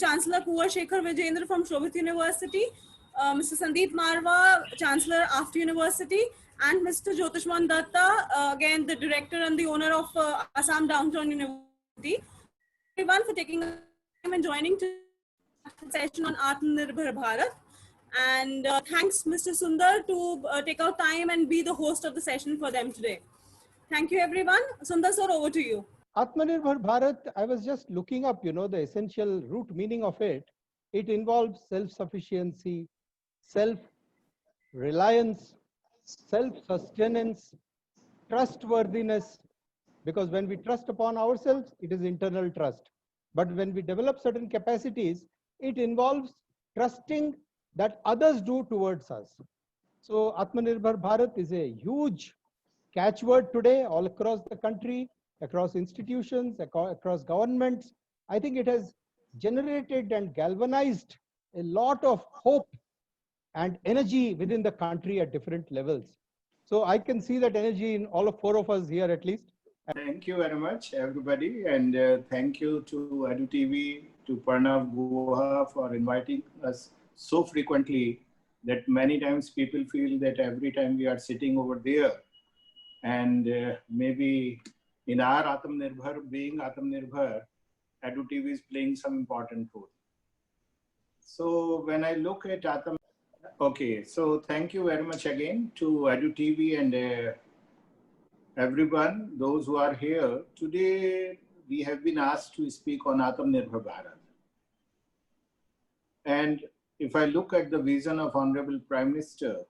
Chancellor Kuvar Shekhar Vijayendra from Shobhit University, Mr. Sandeep Marwa, Chancellor After University, and Mr. Jyotishman Datta, again the director and the owner of Assam Downtown University. Everyone for taking time and joining to session on Atmanirbhar Bharat. And thanks, Mr. Sundar, to take out time and be the host of the session for them today. Thank you, everyone. Sundar sir, over to you. Atmanirbhar Bharat, I was just looking up, the essential root meaning of it. It involves self-sufficiency, self-reliance, self-sustenance, trustworthiness, because when we trust upon ourselves, it is internal trust. But when we develop certain capacities, it involves trusting that others do towards us. So Atmanirbhar Bharat is a huge catchword today all across the country, across institutions, across governments. I think it has generated and galvanized a lot of hope and energy within the country at different levels. So I can see that energy in all four of us here at least. Thank you very much, everybody. And thank you to EduTV, to Pranav Guha for inviting us so frequently that many times people feel that every time we are sitting over there, and maybe in our Atmanirbhar, being Atmanirbhar, EduTV is playing some important role. So when I look at okay, so thank you very much again to EduTV and everyone, those who are here. Today, we have been asked to speak on Atmanirbhar Bharat. And if I look at the vision of Honorable Prime Minister,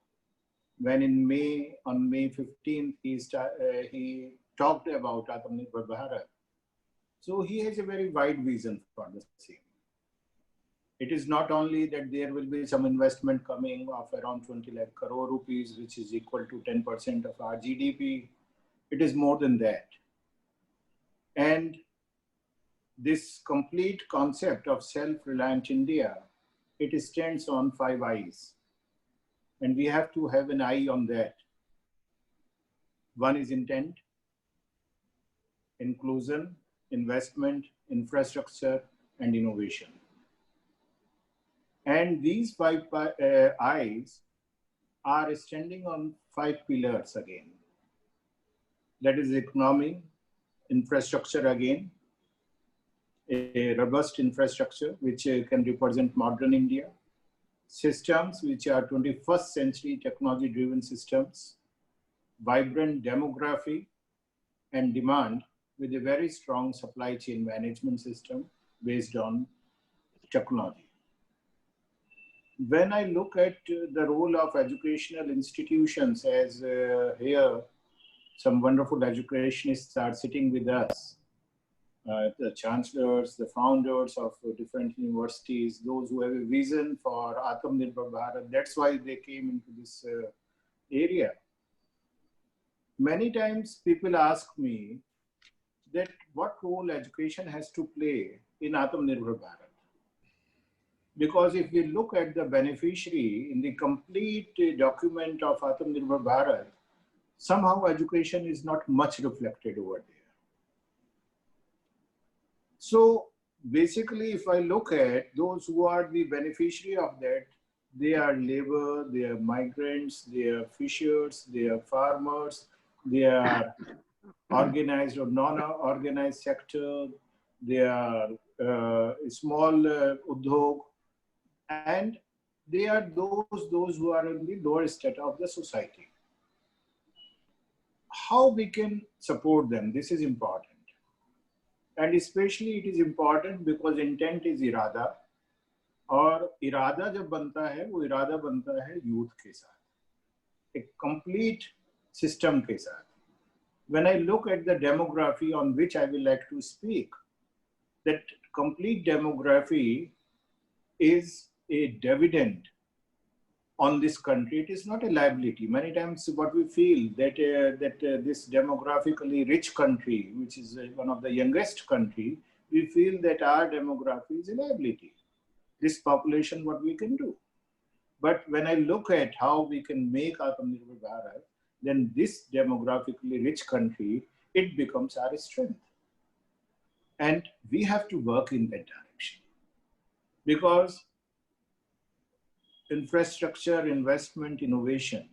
when on May 15th, he talked about Atmanirbhar Bharat. So he has a very wide vision for the same. It is not only that there will be some investment coming of around 20 lakh crore rupees, which is equal to 10% of our GDP. It is more than that. And this complete concept of self-reliant India, it stands on 5 eyes. And we have to have an eye on that. One is intent, inclusion, investment, infrastructure, and innovation. And these 5 eyes are standing on 5 pillars again. That is economy, infrastructure again, a robust infrastructure which can represent modern India, systems which are 21st century technology driven systems, vibrant demography and demand with a very strong supply chain management system based on technology. When I look at the role of educational institutions, as here some wonderful educationists are sitting with us, the chancellors, the founders of different universities, those who have a vision for Atmanirbhar Bharat, that's why they came into this area. Many times people ask me that what role education has to play in Atmanirbhar Bharat. Because if we look at the beneficiary in the complete document of Atmanirbhar Bharat, somehow education is not much reflected over there. So basically, if I look at those who are the beneficiary of that, they are labor, they are migrants, they are fishers, they are farmers, they are organized or non-organized sector, they are small udhog, and they are those who are in the lower state of the society. How we can support them, this is important. And especially it is important because intent is irada, और इरादा जब बनता है वो इरादा बनता है youth के साथ, एक complete system के साथ. When I look at the demography on which I will like to speak, that complete demography is a dividend on this country. It is not a liability. Many times what we feel that this demographically rich country, which is one of the youngest country, we feel that our demography is a liability. This population, what we can do. But when I look at how we can make Atmanirbhar Bharat, then this demographically rich country, it becomes our strength. And we have to work in that direction. Because infrastructure, investment, innovation,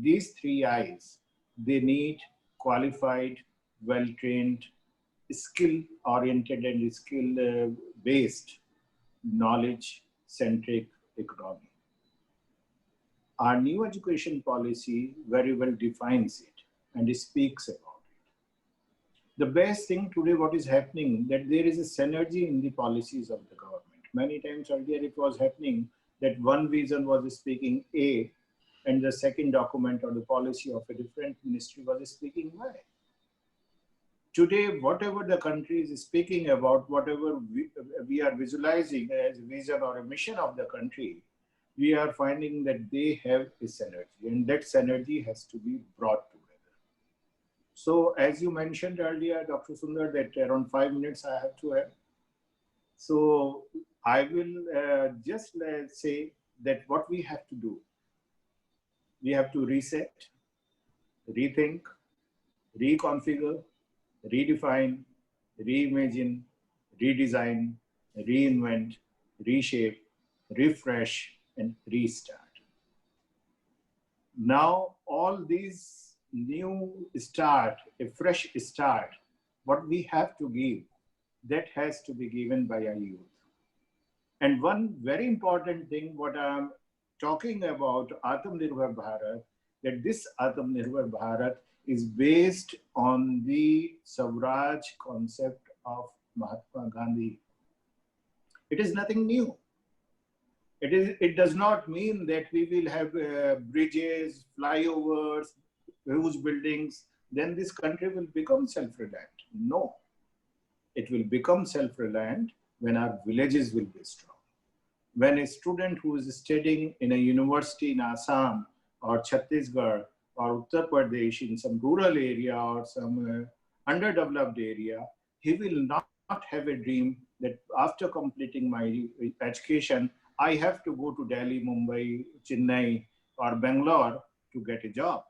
these three I's, they need qualified, well-trained, skill-oriented and skill-based, knowledge-centric economy. Our new education policy very well defines it and speaks about it. The best thing today, what is happening, that there is a synergy in the policies of the government. Many times earlier it was happening that one vision was speaking A and the second document or the policy of a different ministry was speaking Y. Today, whatever the country is speaking about, whatever we are visualizing as a vision or a mission of the country, we are finding that they have a synergy, and that synergy has to be brought together. So as you mentioned earlier, Dr. Sundar, that around 5 minutes I have to have. So I will just say that what we have to do, we have to reset, rethink, reconfigure, redefine, reimagine, redesign, reinvent, reshape, refresh, and restart. Now, all these new start, a fresh start, what we have to give, that has to be given by our youth. And one very important thing, what I'm talking about, Atmanirbhar Bharat, that this Atmanirbhar Bharat is based on the Swaraj concept of Mahatma Gandhi. It is nothing new. It does not mean that we will have bridges, flyovers, huge buildings, then this country will become self-reliant. No, it will become self-reliant when our villages will be strong. When a student who is studying in a university in Assam or Chhattisgarh or Uttar Pradesh in some rural area or some underdeveloped area, he will not have a dream that after completing my education, I have to go to Delhi, Mumbai, Chennai, or Bangalore to get a job.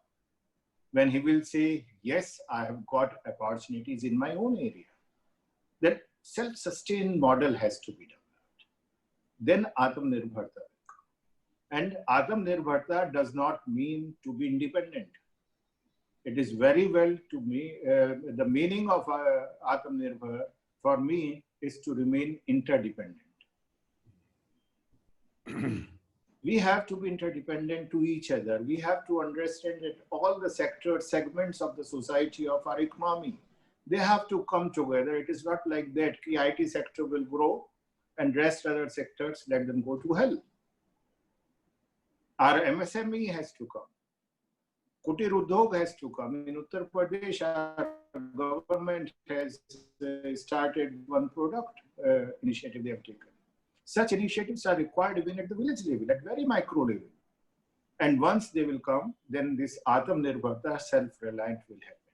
When he will say, yes, I have got opportunities in my own area. That self-sustained model has to be developed. Then Atmanirbharta. And Atmanirbharta does not mean to be independent. It is very well to me, the meaning of Atmanirbhar for me is to remain interdependent. We have to be interdependent to each other. We have to understand that all the segments of the society of our economy, they have to come together. It is not like that the IT sector will grow and rest other sectors, let them go to hell. Our MSME has to come. Kutir Udyog has to come. In Uttar Pradesh, our government has started one product initiative they have taken. Such initiatives are required even at the village level, at very micro level. And once they will come, then this Atmanirbharta, self-reliant will happen.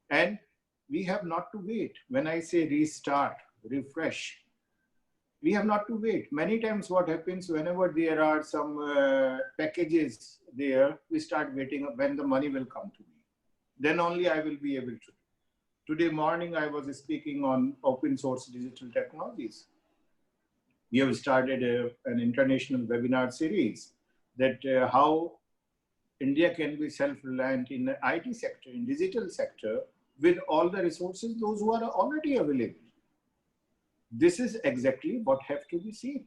And we have not to wait. When I say restart, refresh, we have not to wait. Many times what happens, whenever there are some packages there, we start waiting when the money will come to me. Then only I will be able to. Today morning, I was speaking on open source digital technologies. We have started an international webinar series that how India can be self-reliant in the IT sector, in digital sector, with all the resources, those who are already available. This is exactly what have to be seen.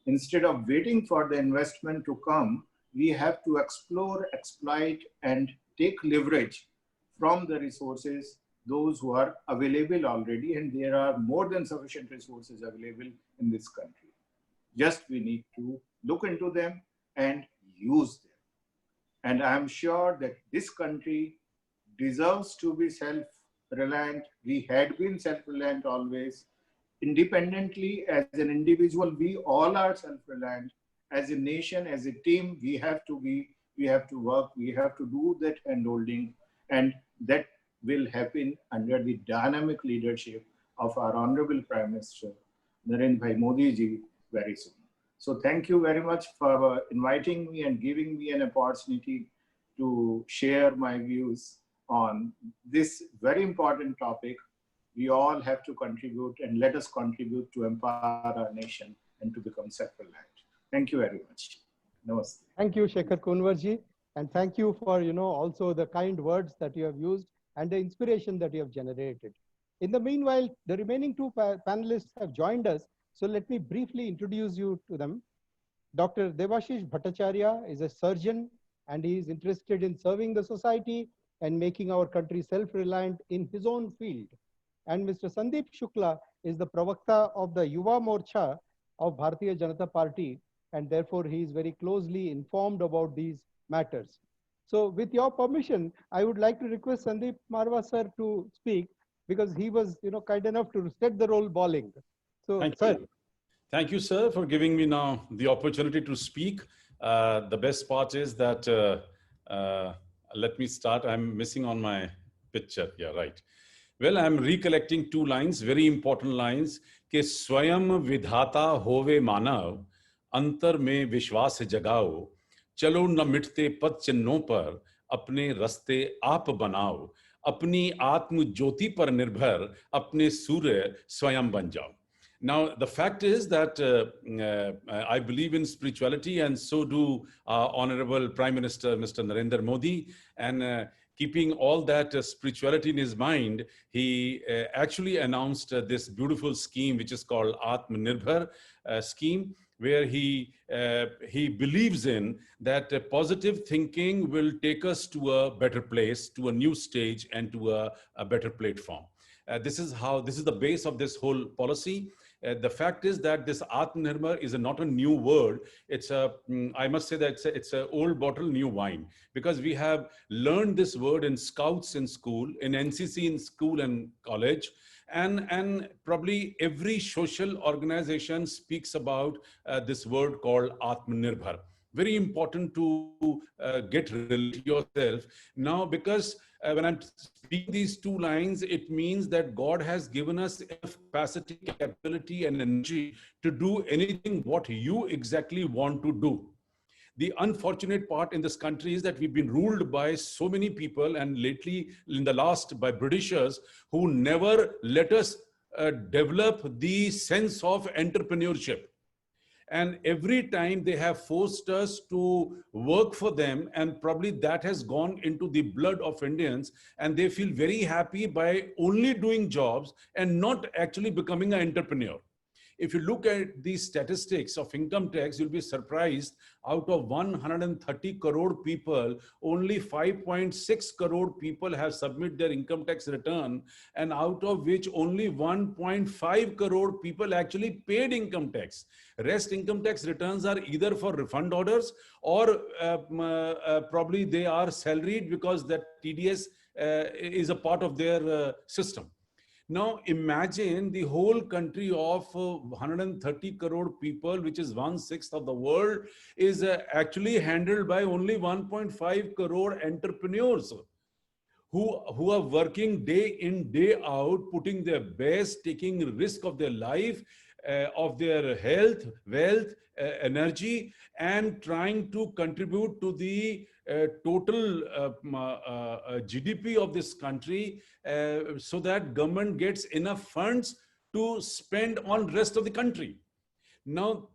Instead of waiting for the investment to come, we have to explore, exploit, and take leverage from the resources, those who are available already, and there are more than sufficient resources available in this country. Just we need to look into them and use them. And I'm sure that this country deserves to be self-reliant. We had been self-reliant always. Independently, as an individual, we all are self-reliant. As a nation, as a team, we have to work, we have to do that handholding, and that will happen under the dynamic leadership of our Honorable Prime Minister, Narendra Bhai Modi ji, very soon. So thank you very much for inviting me and giving me an opportunity to share my views on this very important topic. We all have to contribute, and let us contribute to empower our nation and and to become self-reliant. Thank you very much. Namaste. Thank you, Shekhar Kunwarji. And thank you for, also the kind words that you have used and the inspiration that you have generated. In the meanwhile, the remaining two panelists have joined us. So let me briefly introduce you to them. Dr. Devashish Bhattacharya is a surgeon, and he is interested in serving the society and making our country self-reliant in his own field. And Mr. Sandeep Shukla is the Pravakta of the Yuva Morcha of Bharatiya Janata Party, and therefore he is very closely informed about these matters. So with your permission, I would like to request Sandeep Marwa sir to speak, because he was kind enough to set the role balling. So Thank sir. you. Thank you, sir, for giving me now the opportunity to speak. The best part is that, let me start. I'm missing on my picture. Yeah, right. Well, I'm recollecting two lines, very important lines. कि स्वयं विधाता होवे मानव, अंतर में विश्वास जगाओ, चलो न मिटते पद चिन्हों पर, अपने रास्ते आप बनाओ, अपनी आत्म ज्योति पर निर्भर, अपने सूर्य स्वयं बन जाओ. Now, the fact is that I believe in spirituality, and so do Honorable Prime Minister, Mr. Narendra Modi. And keeping all that spirituality in his mind, he actually announced this beautiful scheme, which is called Atmanirbhar scheme, where he believes in that positive thinking will take us to a better place, to a new stage, and to a better platform. This is the base of this whole policy. The fact is that this Atmanirbhar is not a new word. It's I must say that it's an old bottle, new wine, because we have learned this word in Scouts in school, in NCC in school and college, and probably every social organization speaks about this word called Atmanirbhar. Very important to get related to yourself now, because when I'm speaking these two lines, it means that God has given us enough capacity, capability, and energy to do anything what you exactly want to do. The unfortunate part in this country is that we've been ruled by so many people, and lately in the last by Britishers, who never let us develop the sense of entrepreneurship. And every time they have forced us to work for them, and probably that has gone into the blood of Indians, and they feel very happy by only doing jobs and not actually becoming an entrepreneur. If you look at the statistics of income tax, you'll be surprised. Out of 130 crore people, only 5.6 crore people have submitted their income tax return, and out of which only 1.5 crore people actually paid income tax. Rest income tax returns are either for refund orders, or probably they are salaried because that TDS is a part of their system. Now imagine the whole country of 130 crore people, which is 1/6 of the world, is actually handled by only 1.5 crore entrepreneurs who are working day in, day out, putting their best, taking risk of their life, of their health, wealth, energy, and trying to contribute to the total GDP of this country, so that government gets enough funds to spend on rest of the country. Now,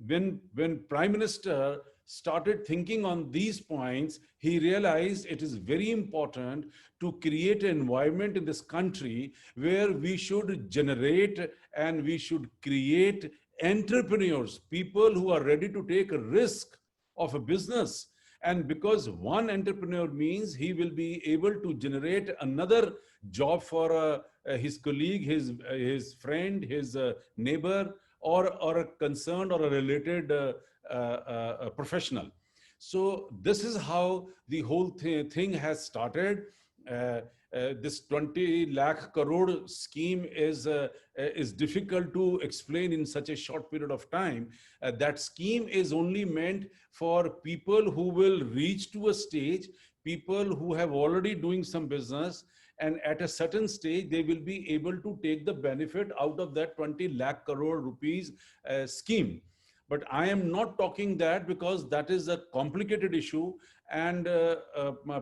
when Prime Minister started thinking on these points, he realized it is very important to create an environment in this country where we should generate and we should create entrepreneurs, people who are ready to take a risk of a business. And because one entrepreneur means he will be able to generate another job for his colleague, his friend, his neighbor, or a concerned or a related professional. So this is how the whole thing has started. This 20 lakh crore scheme is difficult to explain in such a short period of time. That scheme is only meant for people who will reach to a stage, people who have already doing some business, and at a certain stage, they will be able to take the benefit out of that 20 lakh crore rupees scheme. But I am not talking that, because that is a complicated issue, and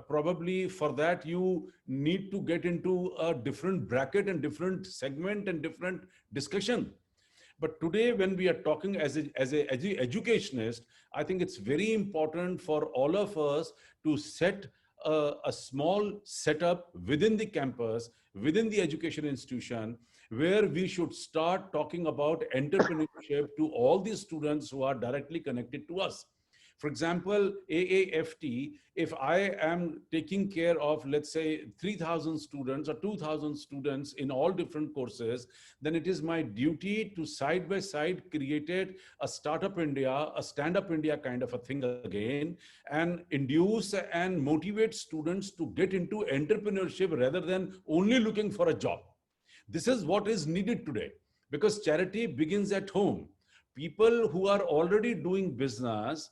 probably for that you need to get into a different bracket and different segment and different discussion. But today, when we are talking as a educationist, I think it's very important for all of us to set a small setup within the campus, within the education institution, where we should start talking about entrepreneurship to all these students who are directly connected to us. For example, AAFT, if I am taking care of, let's say, 3,000 students or 2,000 students in all different courses, then it is my duty to side by side create a Startup India, a Stand Up India kind of a thing again, and induce and motivate students to get into entrepreneurship rather than only looking for a job. This is what is needed today, because charity begins at home. People who are already doing business,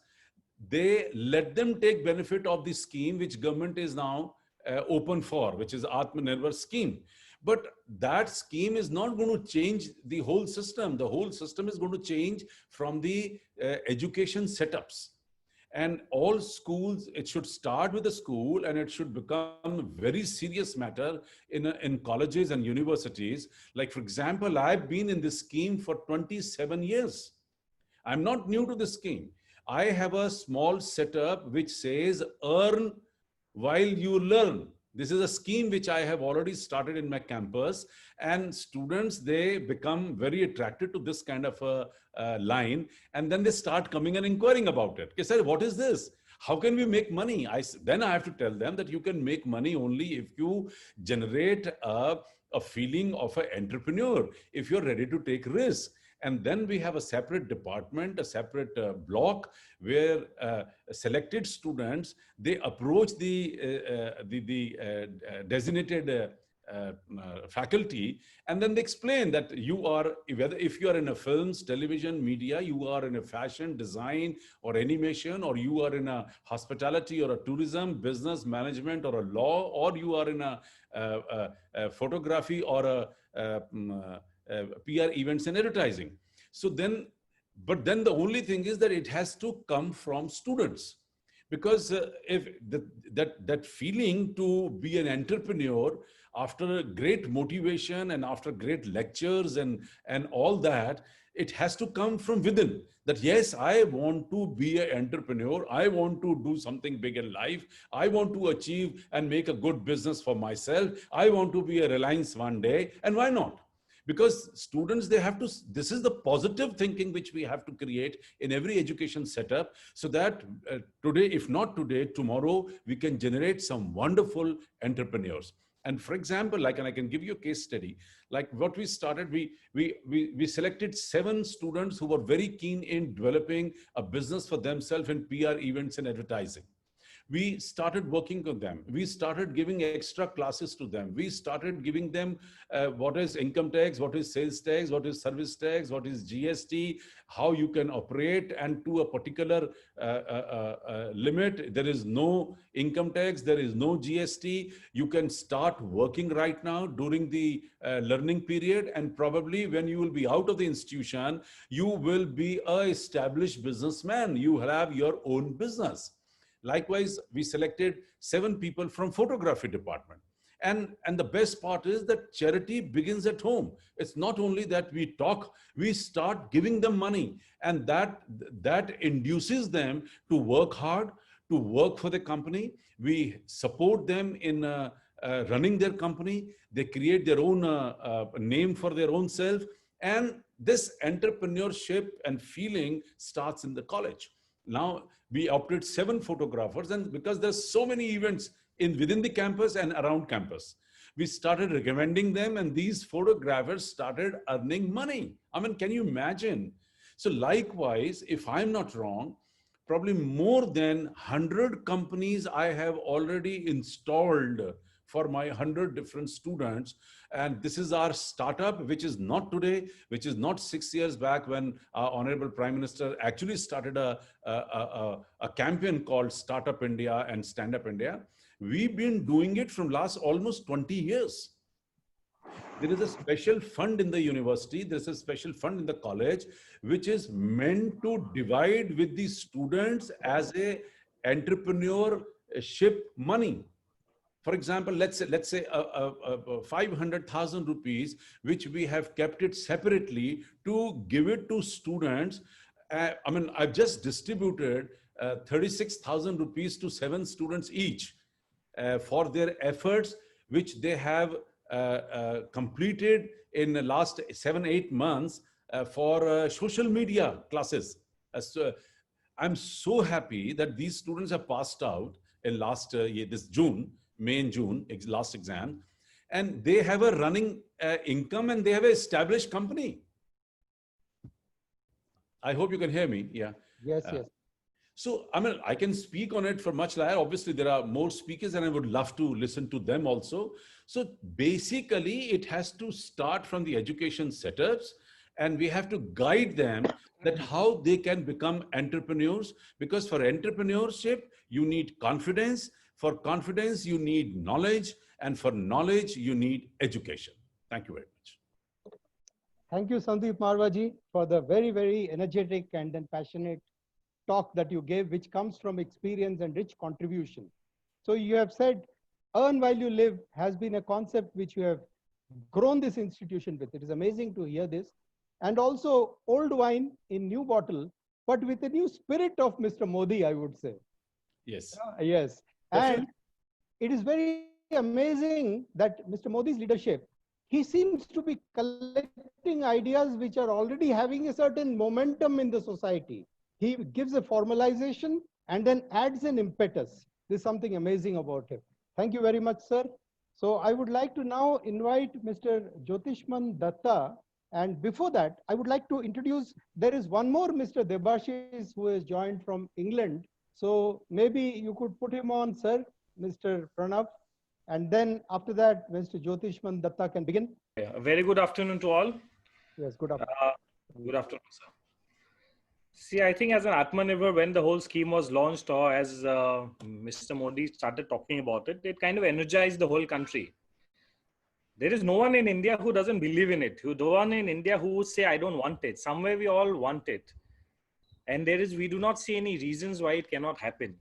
they let them take benefit of the scheme which government is now open for, which is Atmanirbhar scheme. But that scheme is not going to change the whole system. The whole system is going to change from the education setups. And all schools, it should start with the school, and it should become a very serious matter in colleges and universities. Like, for example, I've been in this scheme for 27 years. I'm not new to this scheme. I have a small setup which says earn while you learn. This is a scheme which I have already started in my campus, and students, they become very attracted to this kind of a line, and then they start coming and inquiring about it. They say, what is this? How can we make money? Then I have to tell them that you can make money only if you generate a feeling of an entrepreneur, if you're ready to take risk. And then we have a separate department, a separate block where selected students, they approach the designated faculty, and then they explain that you are, whether if you are in a films, television, media, you are in a fashion, design, or animation, or you are in a hospitality or a tourism, business management, or a law, or you are in a photography or a PR events and advertising. So then, but then the only thing is that it has to come from students, because if that feeling to be an entrepreneur after great motivation and after great lectures and all that, it has to come from within. That yes, I want to be an entrepreneur. I want to do something big in life. I want to achieve and make a good business for myself. I want to be a Reliance one day. And why not? Because students, they have to, this is the positive thinking which we have to create in every education setup, so that today, if not today, tomorrow, we can generate some wonderful entrepreneurs. And for example, like, and I can give you a case study, like what we started, we selected 7 students who were very keen in developing a business for themselves in PR events and advertising. We started working with them. We started giving extra classes to them. We started giving them what is income tax, what is sales tax, what is service tax, what is GST, how you can operate, and to a particular limit. There is no income tax, there is no GST. You can start working right now during the learning period, and probably when you will be out of the institution, you will be an established businessman. You will have your own business. Likewise, we selected 7 people from photography department. And the best part is that charity begins at home. It's not only that we talk, we start giving them money, and that induces them to work hard, to work for the company. We support them in running their company. They create their own name for their own self. And this entrepreneurship and feeling starts in the college. Now, we opted 7 photographers, and because there's so many events within the campus and around campus, we started recommending them, and these photographers started earning money. I mean, can you imagine? So likewise, if I'm not wrong, probably more than 100 companies I have already installed for my 100 different students. And this is our startup, which is not today, which is not 6 years back when our Honorable Prime Minister actually started a campaign called Startup India and Stand Up India. We've been doing it from last almost 20 years. There is a special fund in the university, there's a special fund in the college, which is meant to divide with the students as a entrepreneurship money. For example, let's say 500,000 rupees, which we have kept it separately to give it to students. I mean, I've just distributed 36,000 rupees to 7 students each for their efforts, which they have completed in the last 7-8 months for social media classes. So I'm so happy that these students have passed out in last year, this June, May and June, last exam, and they have a running income and they have an established company. I hope you can hear me. Yeah. Yes, yes. So, I mean, I can speak on it for much longer. Obviously, there are more speakers and I would love to listen to them also. So basically, it has to start from the education setups, and we have to guide them that how they can become entrepreneurs, because for entrepreneurship, you need confidence. For confidence, you need knowledge, and for knowledge, you need education. Thank you very much. Thank you, Sandeep Marwaji, for the very, very energetic and then passionate talk that you gave, which comes from experience and rich contribution. So you have said, earn while you live has been a concept which you have grown this institution with. It is amazing to hear this. And also old wine in new bottle, but with the new spirit of Mr. Modi, I would say. Yes. Yes. And it is very amazing that Mr. Modi's leadership, he seems to be collecting ideas which are already having a certain momentum in the society. He gives a formalization and then adds an impetus. There's something amazing about him. Thank you very much, sir. So I would like to now invite Mr. Jyotishman Datta. And before that, I would like to introduce, there is one more Mr. Debashis who has joined from England. So maybe you could put him on, sir, Mr. Pranav. And then after that, Mr. Jyotishman Datta can begin. Yeah, a very good afternoon to all. Yes, good afternoon. Good afternoon, sir. See, I think as an Atmanirbhar, when the whole scheme was launched, or as Mr. Modi started talking about it, it kind of energized the whole country. There is no one in India who doesn't believe in it. No one in India who would say, I don't want it. Somewhere we all want it. And we do not see any reasons why it cannot happen.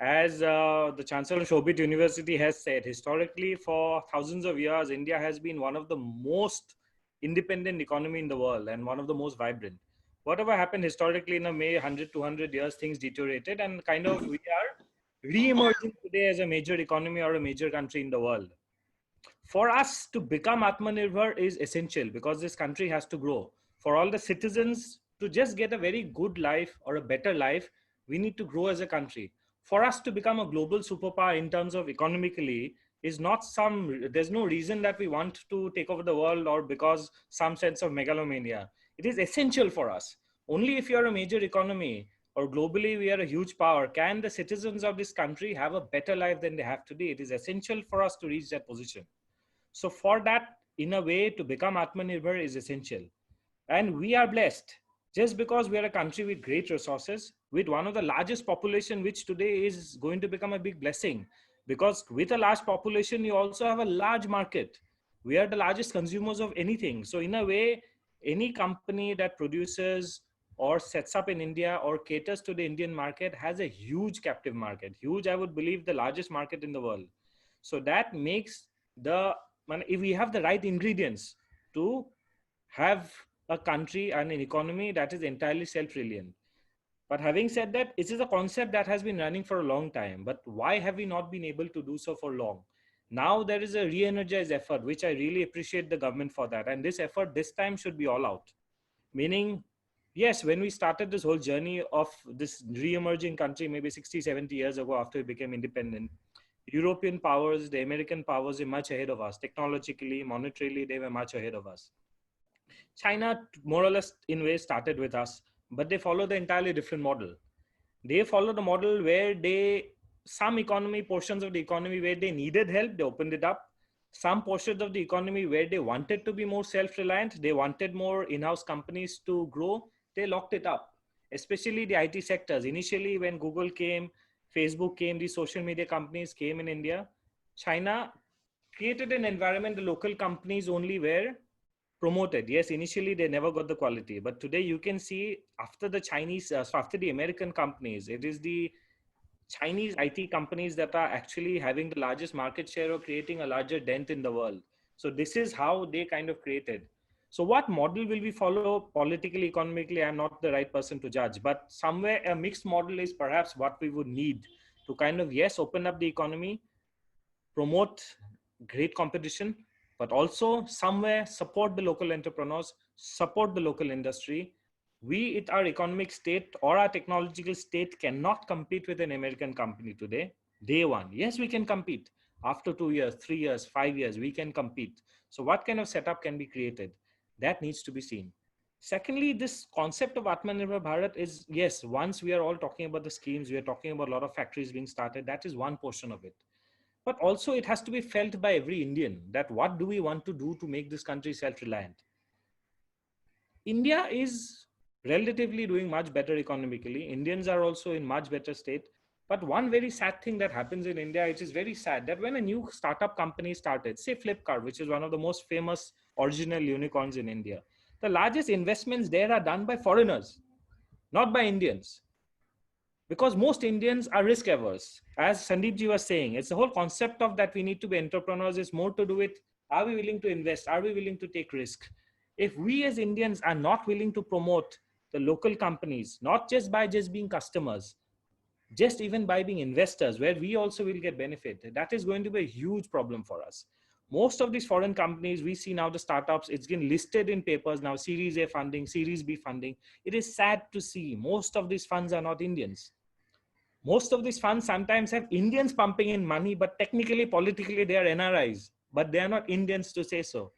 As the Chancellor of Shobit University has said, historically for thousands of years, India has been one of the most independent economy in the world and one of the most vibrant. Whatever happened historically in a 100, 200 years, things deteriorated, and kind of we are re-emerging today as a major economy or a major country in the world. For us to become Atmanirbhar is essential because this country has to grow. For all the citizens to just get a very good life or a better life, we need to grow as a country. For us to become a global superpower in terms of economically is not there's no reason that we want to take over the world or because some sense of megalomania. It is essential for us. Only if you're a major economy or globally we are a huge power, can the citizens of this country have a better life than they have today. It is essential for us to reach that position. So for that, in a way, to become Atmanirbhar is essential. And we are blessed just because we are a country with great resources, with one of the largest population, which today is going to become a big blessing. Because with a large population, you also have a large market. We are the largest consumers of anything. So in a way, any company that produces or sets up in India or caters to the Indian market has a huge captive market. Huge, I would believe, the largest market in the world. So that makes if we have the right ingredients to have a country and an economy that is entirely self-reliant. But having said that, it is a concept that has been running for a long time. But why have we not been able to do so for long? Now there is a re-energized effort, which I really appreciate the government for that. And this effort this time should be all out. Meaning, yes, when we started this whole journey of this re-emerging country, maybe 60, 70 years ago after we became independent, European powers, the American powers were much ahead of us. Technologically, monetarily, they were much ahead of us. China, more or less in ways, started with us, but they follow the entirely different model. They follow the model where some portions of the economy where they needed help, they opened it up. Some portions of the economy where they wanted to be more self-reliant, they wanted more in-house companies to grow, they locked it up. Especially the IT sectors. Initially, when Google came, Facebook came, these social media companies came in India, China created an environment the local companies only were promoted. Yes, initially they never got the quality, but today you can see after the American companies, it is the Chinese IT companies that are actually having the largest market share or creating a larger dent in the world. So this is how they kind of created. So what model will we follow politically, economically? I'm not the right person to judge, but somewhere a mixed model is perhaps what we would need to kind of, yes, open up the economy, promote great competition, but also somewhere support the local entrepreneurs, support the local industry. We, at our economic state or our technological state, cannot compete with an American company today. Day one, yes, we can compete. After 2 years, 3 years, 5 years, we can compete. So what kind of setup can be created? That needs to be seen. Secondly, this concept of Atmanirbhar Bharat is, yes, once we are all talking about the schemes, we are talking about a lot of factories being started. That is one portion of it. But also it has to be felt by every Indian that what do we want to do to make this country self-reliant? India is relatively doing much better economically. Indians are also in much better state. But one very sad thing that happens in India, it is very sad that when a new startup company started, say Flipkart, which is one of the most famous original unicorns in India, the largest investments there are done by foreigners, not by Indians. Because most Indians are risk averse. As Sandeep ji was saying, it's the whole concept of that we need to be entrepreneurs is more to do with, are we willing to invest? Are we willing to take risk? If we as Indians are not willing to promote the local companies, not just by just being customers, just even by being investors, where we also will get benefit, that is going to be a huge problem for us. Most of these foreign companies, we see now the startups, it's been listed in papers now, Series A funding, Series B funding. It is sad to see most of these funds are not Indians. Most of these funds sometimes have Indians pumping in money, but technically, politically, they are NRIs, but they are not Indians to say so.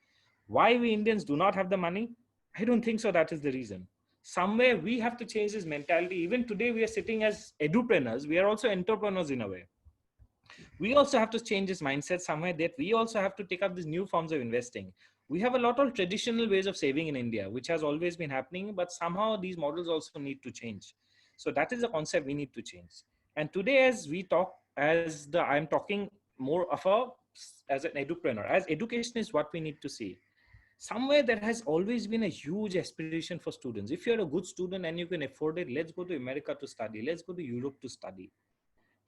Why we Indians do not have the money? I don't think so. That is the reason. Somewhere we have to change this mentality. Even today, we are sitting as edupreneurs. We are also entrepreneurs in a way. We also have to change this mindset somewhere that we also have to take up these new forms of investing. We have a lot of traditional ways of saving in India, which has always been happening, but somehow these models also need to change. So that is a concept we need to change. And today, as we talk, I'm talking more of as an edupreneur, as education is what we need to see. Somewhere there has always been a huge aspiration for students. If you're a good student and you can afford it, let's go to America to study. Let's go to Europe to study.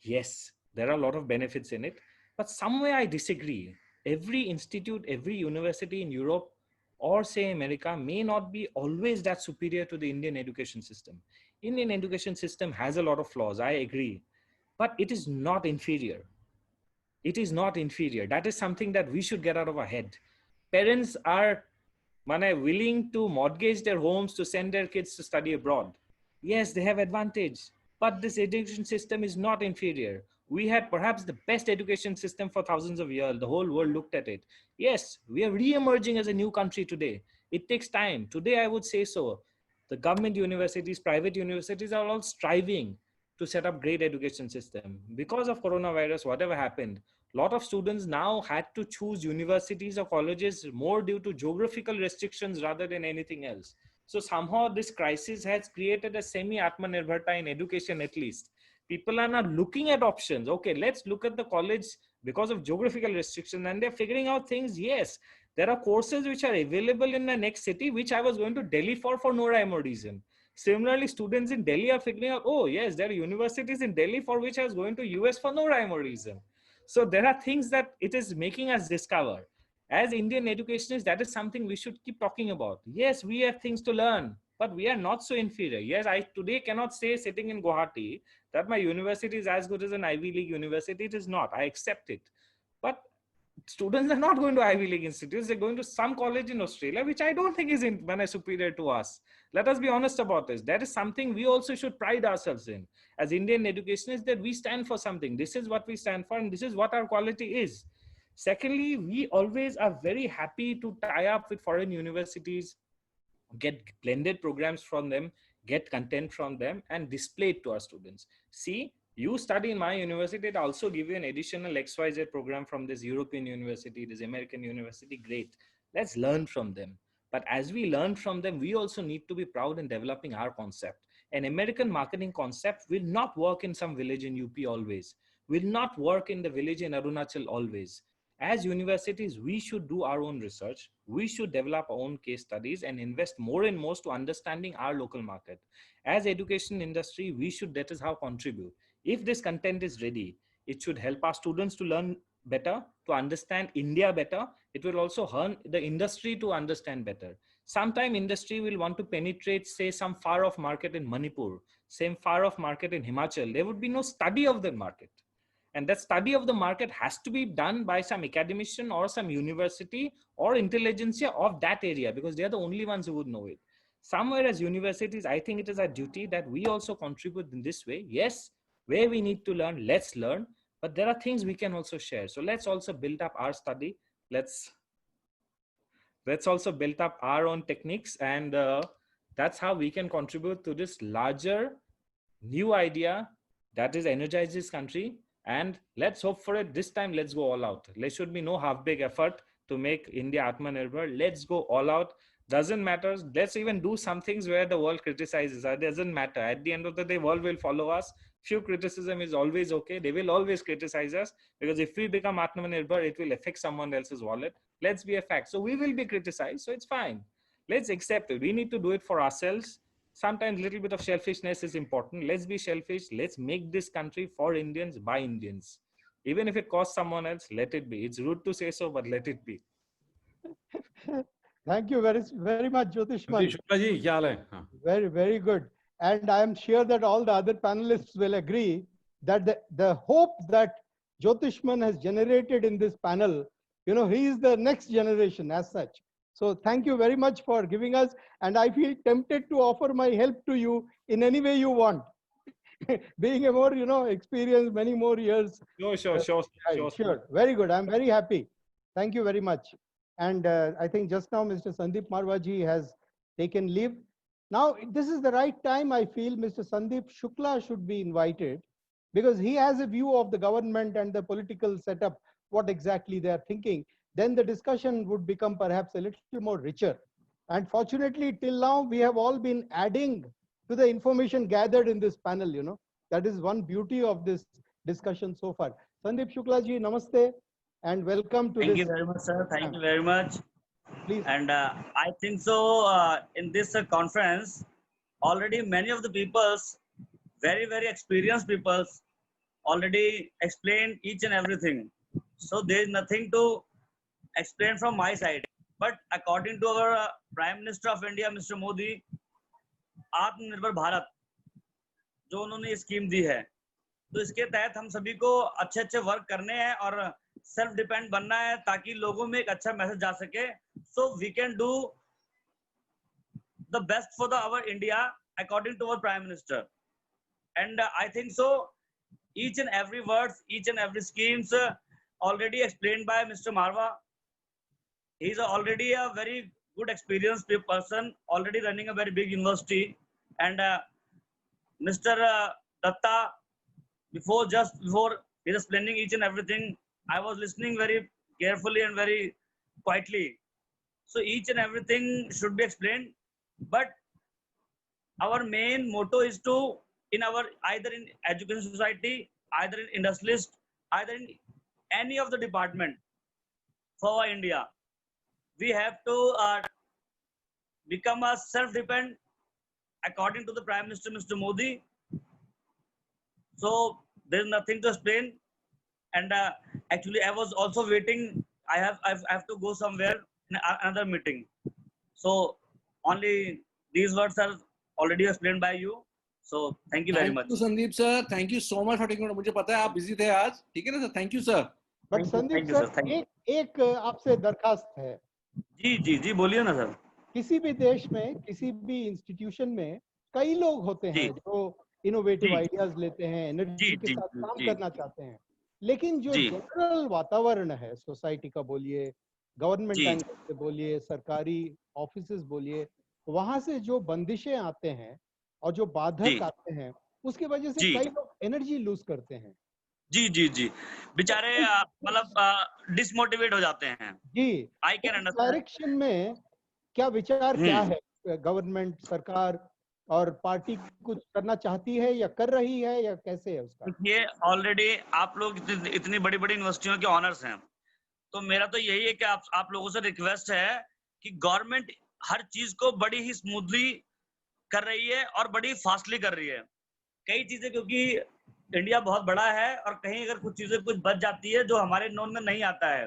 Yes, there are a lot of benefits in it, but somewhere I disagree. Every institute, every university in Europe or say America may not be always that superior to the Indian education system. Indian education system has a lot of flaws, I agree, but it is not inferior. It is not inferior. That is something that we should get out of our head. Parents are willing to mortgage their homes to send their kids to study abroad. Yes, they have advantage, but this education system is not inferior. We had perhaps the best education system for thousands of years. The whole world looked at it. Yes, we are re-emerging as a new country today. It takes time. Today, I would say so. The government universities, private universities are all striving to set up great education system. Because of coronavirus, whatever happened, a lot of students now had to choose universities or colleges more due to geographical restrictions rather than anything else. So somehow this crisis has created a semi-Atmanirbharta in education at least. People are not looking at options. Okay, let's look at the college because of geographical restrictions and they're figuring out things. Yes, there are courses which are available in the next city, which I was going to Delhi for no rhyme or reason. Similarly, students in Delhi are figuring out, oh yes, there are universities in Delhi for which I was going to US for no rhyme or reason. So there are things that it is making us discover. As Indian educationists, that is something we should keep talking about. Yes, we have things to learn, but we are not so inferior. Yes, I today cannot say sitting in Guwahati that my university is as good as an Ivy League university. It is not. I accept it. But students are not going to Ivy League institutes. They're going to some college in Australia, which I don't think is superior to us. Let us be honest about this. That is something we also should pride ourselves in. As Indian educationists, that we stand for something. This is what we stand for, and this is what our quality is. Secondly, we always are very happy to tie up with foreign universities, get blended programs from them, get content from them, and display it to our students. See, you study in my university, it also give you an additional XYZ program from this European university, this American university. Great. Let's learn from them. But as we learn from them, we also need to be proud in developing our concept. An American marketing concept will not work in some village in UP always, will not work in the village in Arunachal always. As universities, we should do our own research. We should develop our own case studies and invest more and more to understanding our local market. As education industry, we should, that is how contribute. If this content is ready, it should help our students to learn better, to understand India better. It will also help the industry to understand better. Sometime industry will want to penetrate, say, some far off market in Manipur, same far off market in Himachal. There would be no study of the market. And that study of the market has to be done by some academician or some university or intelligentsia of that area, because they are the only ones who would know it. Somewhere as universities, I think it is our duty that we also contribute in this way. Yes, where we need to learn, let's learn, but there are things we can also share. So let's also build up our study. Let's also build up our own techniques, and that's how we can contribute to this larger new idea that is energize this country. And let's hope for it. This time, let's go all out. There should be no half big effort to make India Atmanirbhar. Let's go all out. Doesn't matter. Let's even do some things where the world criticizes us. It doesn't matter. At the end of the day, world will follow us. Few criticism is always okay. They will always criticize us, because if we become Atmanirbhar, it will affect someone else's wallet. Let's be a fact. So we will be criticized. So it's fine. Let's accept it. We need to do it for ourselves. Sometimes a little bit of selfishness is important. Let's be selfish. Let's make this country for Indians, by Indians. Even if it costs someone else, let it be. It's rude to say so, but let it be. Thank you very much, Jyotishman. Shukla ji, kya haal hai? हाँ. Very good. And I am sure that all the other panelists will agree that the hope that Jyotishman has generated in this panel, you know, he is the next generation as such. So thank you very much for giving us, and I feel tempted to offer my help to you in any way you want. Being a more, you know, experienced, many more years. Sure. Very good. I'm very happy. Thank you very much. And I think just now Mr. Sandeep Marwa ji has taken leave. Now, this is the right time. I feel Mr. Sandeep Shukla should be invited, because he has a view of the government and the political setup, what exactly they are thinking. Then the discussion would become perhaps a little more richer. And fortunately, till now, we have all been adding to the information gathered in this panel, you know. That is one beauty of this discussion so far. Sandeep Shukla ji, namaste, and welcome to this. Thank you very much, sir. Thank you very much. Please. And I think so in this conference, already many of the peoples, very experienced peoples, already explained each and everything. So there is nothing to explain from my side. But according to our Prime Minister of India, Mr. Modi, आत्मनिर्भर भारत जो उन्होंने scheme दी है, तो इसके तहत हम सभी को अच्छे वर्क करने हैं और सेल्फ डिपेंड बनना है, ताकि लोगों में एक अच्छा मैसेज जा सके. So we can do the best for our India according to our Prime Minister. And I think so each and every words, each and every schemes already explained by Mr. Marwa. He is already a very good experienced person, already running a very big university. And Mr. Datta, before he was explaining each and everything, I was listening very carefully and very quietly. So each and everything should be explained. But our main motto is to, either in education society, either in industrialist, either in any of the department for India, we have to become a self-dependent according to the Prime Minister, Mr. Modi. So there is nothing to explain. And actually, I was also waiting. I have to go somewhere in another meeting. So only these words are already explained by you. So thank you very much. Thank you, Sandeep sir. Thank you so much for taking. मुझे पता है आप busy थे आज, ठीक है ना sir? Thank you sir. But Sandeep sir, एक आपसे दरखास्त है. जी बोलिए ना सर. किसी भी देश में, किसी भी इंस्टीट्यूशन में कई लोग होते हैं जो इनोवेटिव आइडियाज लेते हैं, एनर्जी के साथ काम करना चाहते हैं, लेकिन जो जनरल वातावरण है सोसाइटी का बोलिए, गवर्नमेंट एंगल से बोलिए, सरकारी ऑफिसेज बोलिए, वहां से जो बंदिशें आते हैं और जो बाधक आते हैं, उसकी वजह से कई लोग एनर्जी लूज करते हैं. जी बेचारे मतलब डिसमोटिवेट हो जाते हैं. जी, आई कैन अंडरस्टैंड. डायरेक्शन में क्या विचार क्या है? गवर्नमेंट, सरकार और पार्टी कुछ करना चाहती है या कर रही है या कैसे है उसका? ये ऑलरेडी आप लोग इतनी बड़ी यूनिवर्सिटियों के ऑनर्स हैं, तो मेरा तो यही है कि आप लोगों से रिक्वेस्ट है कि गवर्नमेंट हर चीज को बड़ी ही स्मूथली कर रही है और बड़ी फास्टली कर रही है. कई चीजें क्योंकि इंडिया बहुत बड़ा है और कहीं अगर कुछ चीजें कुछ बच जाती है जो हमारे नोन में नहीं आता है,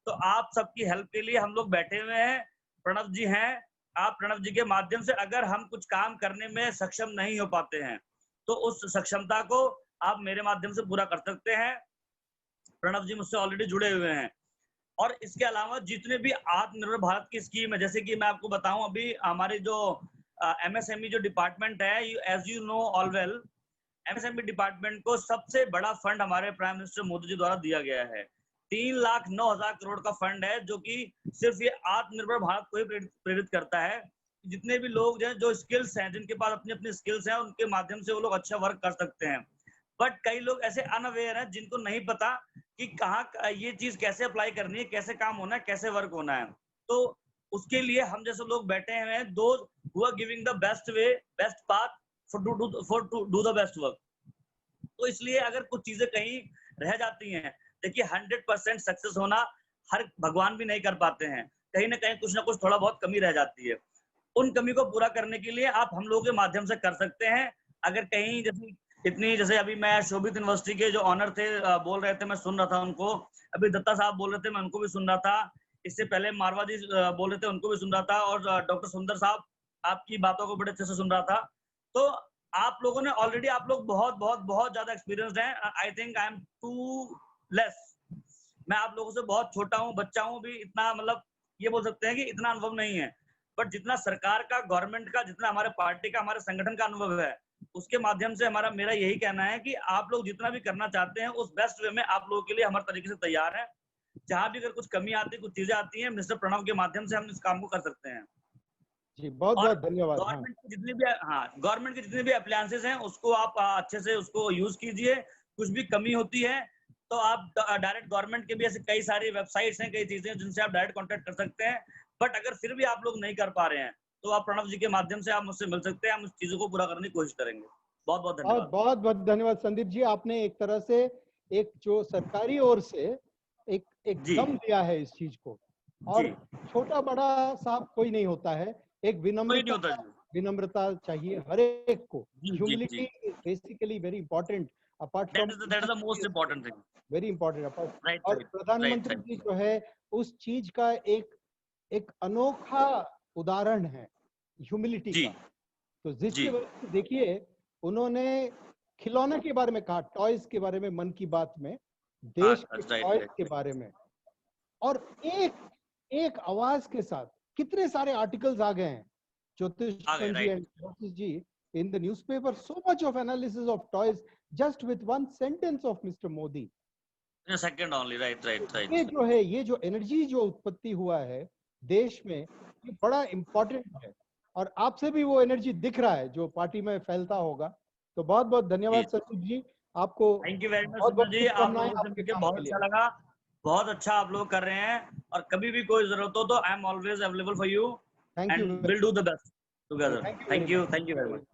तो आप सबकी हेल्प के लिए हम लोग बैठे हुए हैं। प्रणव जी हैं, आप प्रणव जी के माध्यम से अगर हम कुछ काम करने में सक्षम नहीं हो पाते हैं तो उस सक्षमता को आप मेरे माध्यम से पूरा कर सकते हैं। प्रणव जी मुझसे ऑलरेडी जुड़े हुए हैं। और इसके अलावा जितने भी आत्मनिर्भर भारत की स्कीम है, जैसे कि मैं आपको बताऊं, अभी हमारे जो MSME जो डिपार्टमेंट है, as you know all well, MSME department को सबसे बड़ा फंड हमारे प्राइम मिनिस्टर मोदी जी द्वारा दिया गया है। 3,09,000 करोड़ का फंड है, जो कि सिर्फ ये आत्मनिर्भर भारत को ही प्रेरित करता है। जितने भी लोग जो स्किल्स हैं, जिनके पास अपनी अपनी स्किल्स हैं, उनके माध्यम से वो लोग अच्छा वर्क कर सकते हैं। बट कई लोग ऐसे अनअवेयर हैं जिनको नहीं पता कि कहाँ ये चीज कैसे अप्लाई करनी है, कैसे काम होना है, कैसे वर्क होना है। तो उसके लिए हम जैसे लोग बैठे हुए हैं, those who are giving the best way, best path for to do the best work. तो इसलिए अगर कुछ चीजें कहीं रह जाती हैं, देखिए 100% सक्सेस होना हर भगवान भी नहीं कर पाते हैं, कहीं ना कहीं कुछ ना कुछ थोड़ा बहुत कमी रह जाती है। उन कमी को पूरा करने के लिए आप हम लोगों के माध्यम से कर सकते हैं। अगर कहीं जैसे अभी मैं शोभित यूनिवर्सिटी के जो ऑनर थे बोल रहे थे, मैं सुन रहा था उनको। अभी दत्ता साहब बोल रहे थे, मैं उनको भी सुन रहा था। इससे पहले मारवा जी बोल रहे थे, उनको भी सुन रहा था। और डॉक्टर सुंदर साहब आपकी बातों को बड़े अच्छे से सुन रहा था। तो आप लोगों ने ऑलरेडी, आप लोग बहुत बहुत बहुत ज्यादा एक्सपीरियंस्ड हैं। I think I am too less. मैं आप लोगों से बहुत छोटा हूँ, बच्चा हूँ भी, इतना मतलब ये बोल सकते हैं कि इतना अनुभव नहीं है। बट जितना सरकार का, गवर्नमेंट का, जितना हमारे पार्टी का, हमारे संगठन का अनुभव है, उसके माध्यम से मेरा यही कहना है कि आप लोग जितना भी करना चाहते हैं उस बेस्ट वे में आप लोगों के लिए हमारे तरीके से तैयार है। जहां भी अगर कुछ कमी आती है, कुछ चीजें आती हैं, मिस्टर प्रणव के माध्यम से हम इस काम को कर सकते हैं। जी बहुत बहुत धन्यवाद। गवर्नमेंट की जितनी भी अप्लायंसेस हैं, उसको आप अच्छे से उसको यूज कीजिए। कुछ भी कमी होती है तो आप डायरेक्ट गवर्नमेंट के भी ऐसे कई सारी वेबसाइट्स हैं, कई चीजें हैं जिनसे आप डायरेक्ट कांटेक्ट कर सकते हैं। बट अगर फिर भी आप लोग नहीं कर पा रहे हैं तो आप प्रणव जी के माध्यम से आप मुझसे मिल सकते हैं, हम उस चीजों को पूरा करने की कोशिश करेंगे। बहुत बहुत धन्यवाद। बहुत बहुत धन्यवाद संदीप जी, आपने एक तरह से एक जो सरकारी ओर से एक दम दिया है इस चीज को। और छोटा बड़ा साहब कोई नहीं होता है, एक विनम्रता चाहिए हर एक को। Humility is basically very important apart from, that is the most important thing, very important apart. और प्रधानमंत्री जी जो है उस चीज का एक अनोखा उदाहरण है ह्यूमिलिटी का। तो जिसकी वजह से देखिए उन्होंने खिलौने के बारे में कहा, टॉयज के बारे में, मन की बात में देश के टॉयज के बारे में, और एक आवाज के साथ कितने सारे आर्टिकल्स आ गए हैं Jyotishman ji and Devashish ji in the newspaper, so much of analysis of toys just with one sentence of Mr. Modi. In a second only, right. ये जो है, ये जो एनर्जी जो उत्पत्ति हुआ है देश में, ये बड़ा इम्पोर्टेंट है। और आपसे भी वो एनर्जी दिख रहा है जो पार्टी में फैलता होगा। तो बहुत बहुत धन्यवाद संदीप जी, आपको थैंक यू वेरी मच जी। आप लोगों से मिलकर बहुत अच्छा लगा, बहुत अच्छा आप लोग कर रहे हैं। और कभी भी कोई जरूरत हो तो I am always available for you and will do the best together. Thank you very much.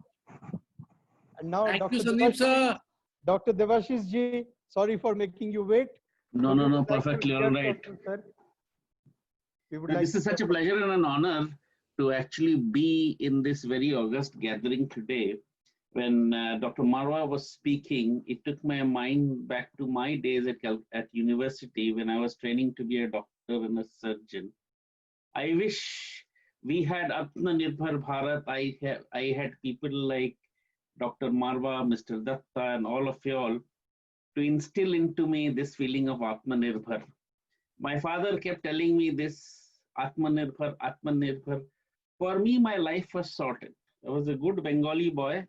And now thank you Sandeep sir. Dr. Devashish ji, sorry for making you wait. No, perfectly all right. This is such a pleasure and an honor to actually be in this very august gathering today. When Dr. Marwa was speaking, it took my mind back to my days at university when I was training to be a doctor and a surgeon. I wish we had Atmanirbhar Bharat. I had people like Dr. Marwa, Mr. Datta, and all of you all to instill into me this feeling of Atmanirbhar. My father kept telling me this, Atmanirbhar. For me, my life was sorted. I was a good Bengali boy,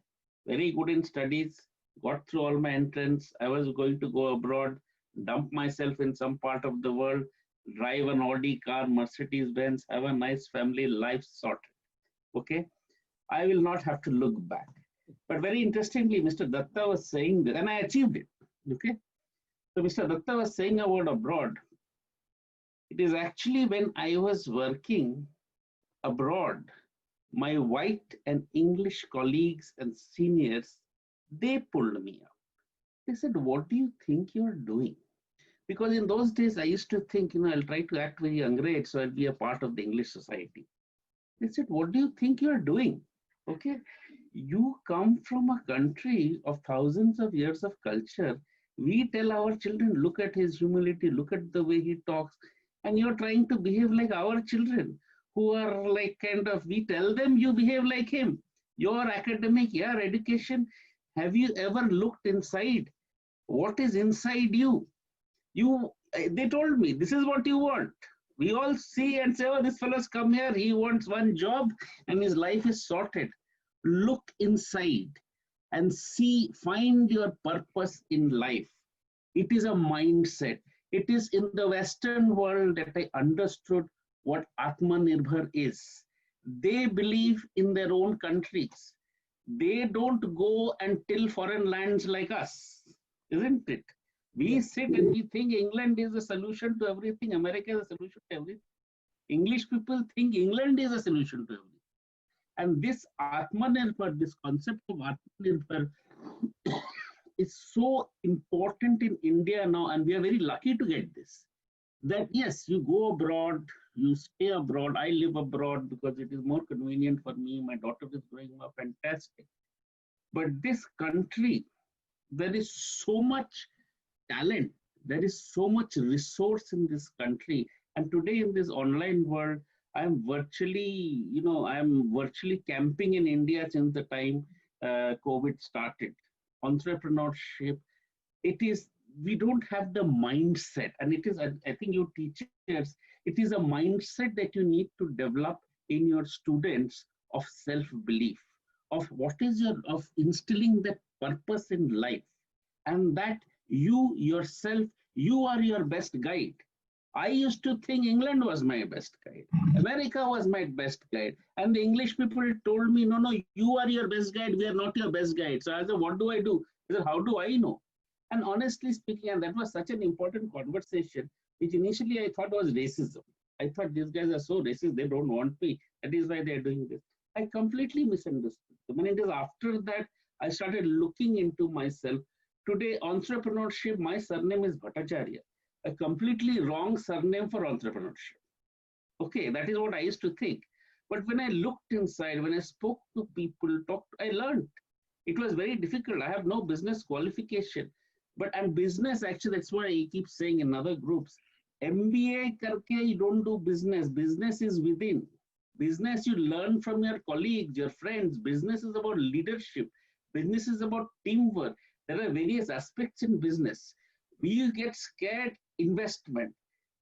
very good in studies, got through all my entrance. I was going to go abroad, dump myself in some part of the world, drive an Audi car, Mercedes Benz, have a nice family, life sorted. Okay? I will not have to look back. But very interestingly, Mr. Datta was saying that, and I achieved it. Okay? So Mr. Datta was saying about abroad. It is actually when I was working abroad, my white and English colleagues and seniors, they pulled me out. They said, what do you think you're doing? Because in those days, I used to think, I'll try to act very angrate, so I'll be a part of the English society. They said, what do you think you're doing? Okay? You come from a country of thousands of years of culture. We tell our children, look at his humility, look at the way he talks, and you're trying to behave like our children who are like kind of, we tell them you behave like him. Your academic, your education, have you ever looked inside? What is inside you? They told me, this is what you want. We all see and say, oh, this fellow's come here, he wants one job and his life is sorted. Look inside and see, find your purpose in life. It is a mindset. It is in the Western world that I understood what Atmanirbhar is. They believe in their own countries. They don't go and till foreign lands like us, isn't it? We sit and we think England is a solution to everything. America is a solution to everything. English people think England is a solution to everything. And this Atmanirbhar, this concept of Atmanirbhar is so important in India now, and we are very lucky to get this. That yes, you go abroad, you stay abroad. I live abroad because it is more convenient for me. My daughter is growing up, fantastic. But this country, there is so much talent, there is so much resource in this country. And today in this online world, I'm virtually, I'm virtually camping in India since the time COVID started. Entrepreneurship, we don't have the mindset, and it is, I think you teachers, it is a mindset that you need to develop in your students of self-belief, of what is of instilling that purpose in life, and that you yourself, you are your best guide. I used to think England was my best guide. America was my best guide. And the English people told me, no, you are your best guide. We are not your best guide. So I said, what do I do? I said, how do I know? And honestly speaking, and that was such an important conversation, which initially I thought was racism. I thought these guys are so racist, they don't want me. That is why they're doing this. I completely misunderstood them. And it is after that, I started looking into myself. Today, entrepreneurship, my surname is Bhattacharya. A completely wrong surname for entrepreneurship. Okay, that is what I used to think. But when I looked inside, when I spoke to people, I learned. It was very difficult. I have no business qualification. And business, actually, that's what I keep saying in other groups. MBA karke, you don't do business. Business is within. Business, you learn from your colleagues, your friends. Business is about leadership. Business is about teamwork. There are various aspects in business. We get scared investment.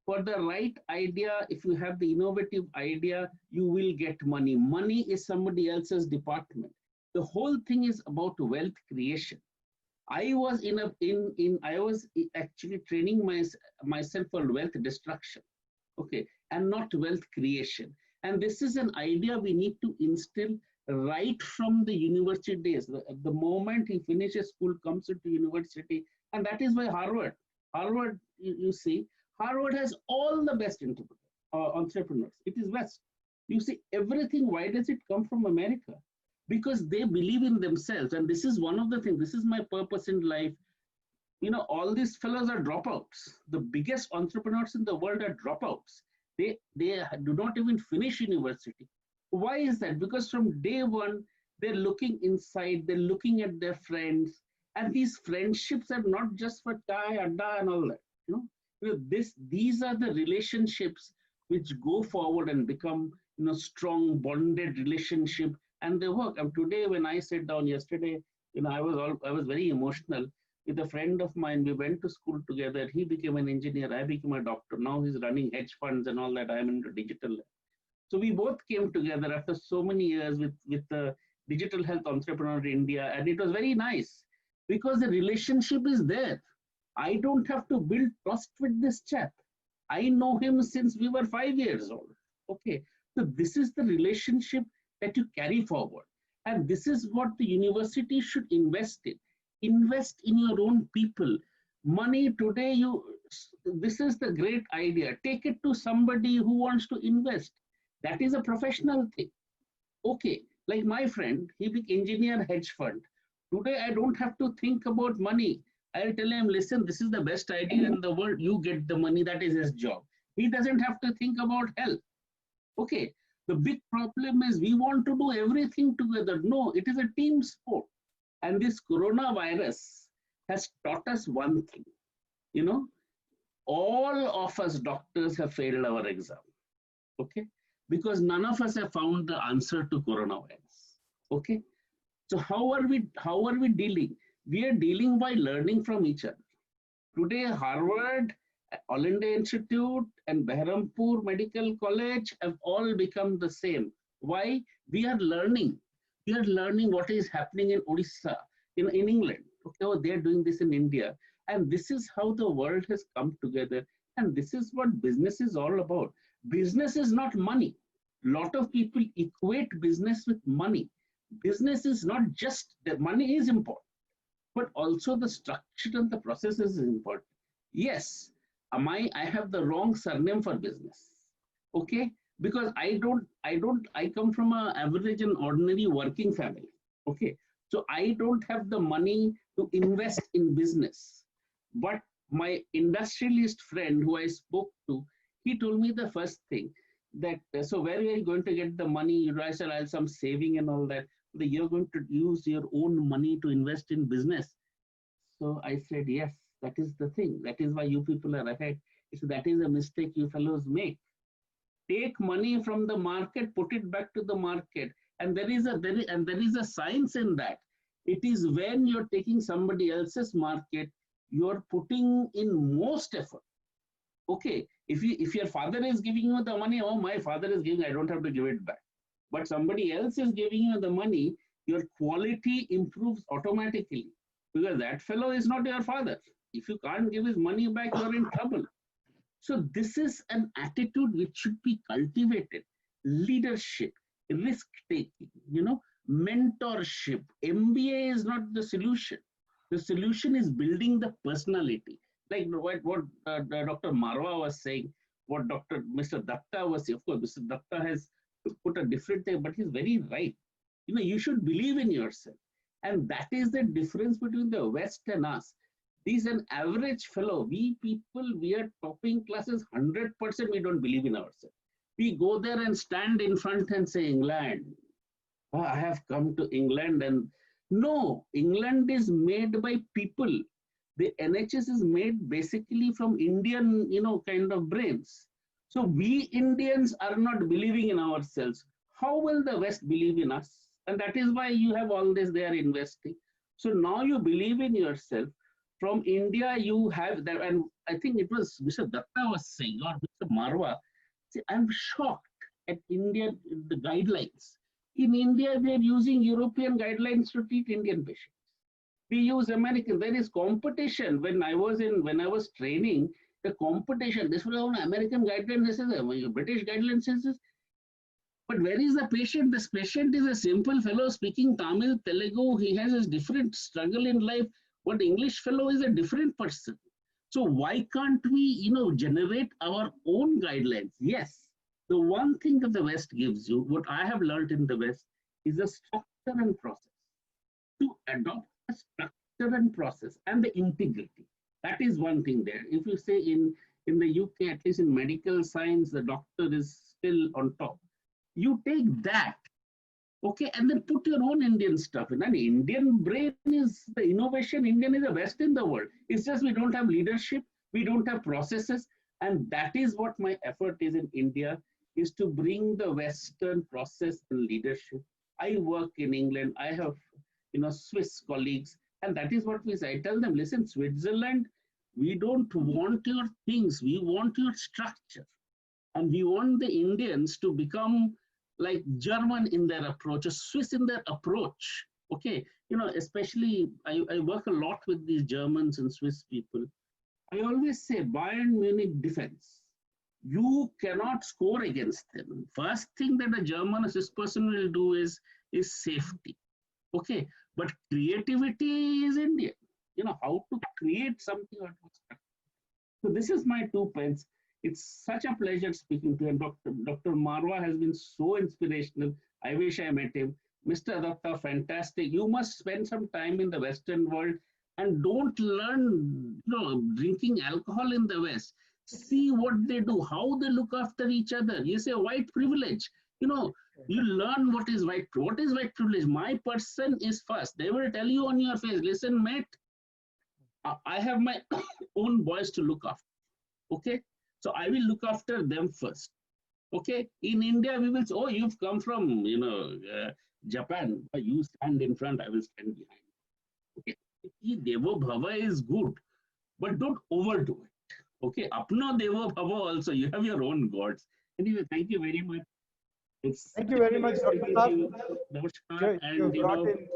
For the right idea, if you have the innovative idea, you will get money. Money is somebody else's department. The whole thing is about wealth creation. I was I was actually training myself for wealth destruction, okay, and not wealth creation. And this is an idea we need to instill right from the university days. The moment he finishes school, comes into university, and that is why Harvard, you see, Harvard has all the best entrepreneurs. It is West. You see, everything, why does it come from America? Because they believe in themselves. And this is one of the things, this is my purpose in life. All these fellows are dropouts. The biggest entrepreneurs in the world are dropouts. They do not even finish university. Why is that? Because from day one, they're looking inside, they're looking at their friends. And these friendships are not just for chai, adda and all that. These are the relationships which go forward and become strong, bonded relationship, and they work. And today, when I sat down yesterday, I was very emotional with a friend of mine. We went to school together. He became an engineer. I became a doctor. Now he's running hedge funds and all that. I'm into digital. So we both came together after so many years with the Digital Health Entrepreneur in India, and it was very nice because the relationship is there. I don't have to build trust with this chap. I know him since we were 5 years old. Okay, so this is the relationship that you carry forward. And this is what the university should invest in. Invest in your own people. Money today, this is the great idea. Take it to somebody who wants to invest. That is a professional thing. Okay, like my friend, he became engineer hedge fund. Today, I don't have to think about money. I'll tell him, listen, this is the best idea in the world. You get the money. That is his job. He doesn't have to think about health. Okay. The big problem is we want to do everything together. No, it is a team sport. And this coronavirus has taught us one thing. You know, all of us doctors have failed our exam. Okay? Because none of us have found the answer to coronavirus. Okay? So how are we dealing? We are dealing by learning from each other. Today, Harvard, All India Institute, and Behrampur Medical College have all become the same. Why? We are learning. We are learning what is happening in Odisha, in England. Okay, oh, they're doing this in India. And this is how the world has come together. And this is what business is all about. Business is not money. A lot of people equate business with money. Business is not just, the money is important, but also the structure and the processes is important. Yes, I have the wrong surname for business. Okay, because I come from an average and ordinary working family. Okay, so I don't have the money to invest in business. But my industrialist friend who I spoke to, he told me the first thing that, so where are you going to get the money? You guys said, I'll have some saving and all that. You're going to use your own money to invest in business. So I said, yes, that is the thing. That is why you people are ahead. So that is a mistake you fellows make. Take money from the market, put it back to the market. And there is a science in that. It is when you're taking somebody else's market, you're putting in most effort. Okay, if your father is giving you the money, oh, my father is giving, I don't have to give it back. But somebody else is giving you the money, your quality improves automatically because that fellow is not your father. If you can't give his money back, you're in trouble. So this is an attitude which should be cultivated. Leadership, risk-taking, mentorship. MBA is not the solution. The solution is building the personality. Like what Dr. Marwa was saying, what Mr. Datta was saying. Of course, Mr. Datta has put a different thing, but he's very right. You should believe in yourself. And that is the difference between the West and us. He's an average fellow. We people, we are topping classes 100%. We don't believe in ourselves. We go there and stand in front and say, England. I have come to England. And no, England is made by people. The NHS is made basically from Indian, kind of brains. So we Indians are not believing in ourselves. How will the West believe in us? And that is why you have all this, they are investing. So now you believe in yourself. From India, you have that, and I think it was Mr. Datta was saying, or Mr. Marwa. See, I'm shocked at India, the guidelines. In India, they're using European guidelines to treat Indian patients. We use American. There is competition. When I was training, the competition. This was on American guidelines. This is a British guidelines. But where is the patient? This patient is a simple fellow speaking Tamil, Telugu. He has a different struggle in life. But English fellow is a different person. So why can't we, generate our own guidelines? Yes. The one thing that the West gives you, what I have learned in the West, is a structure and process. To adopt a structure and process and the integrity. That is one thing there. If you say in the UK, at least in medical science, the doctor is still on top. You take that, okay, and then put your own Indian stuff in. And Indian brain is the innovation. Indian is the best in the world. It's just we don't have leadership. We don't have processes. And that is what my effort is in India, is to bring the Western process and leadership. I work in England. I have, Swiss colleagues. And that is what we say. I tell them, listen, Switzerland, we don't want your things. We want your structure. And we want the Indians to become like German in their approach, or Swiss in their approach. Okay, especially I work a lot with these Germans and Swiss people. I always say Bayern Munich defense. You cannot score against them. First thing that a German or Swiss person will do is safety. Okay, but creativity is Indian. How to create something. So this is my 2 pence. It's such a pleasure speaking to him. Dr. Marwa has been so inspirational. I wish I met him. Mr. Datta, fantastic. You must spend some time in the Western world and don't learn, drinking alcohol in the West. See what they do, how they look after each other. You say white privilege. You know, you learn what is white privilege. What is white privilege? My person is first. They will tell you on your face, listen, mate, I have my own boys to look after. Okay, so I will look after them first. Okay, in India, we will say, oh, you've come from, you know, Japan. You stand in front, I will stand behind. Okay, Devo Bhava is good, but don't overdo it. Okay, Apna Devo Bhava also, you have your own gods. Anyway, thank you very much. Thank you very much, Dr. Nath. Namaskar, and You you brought know, in,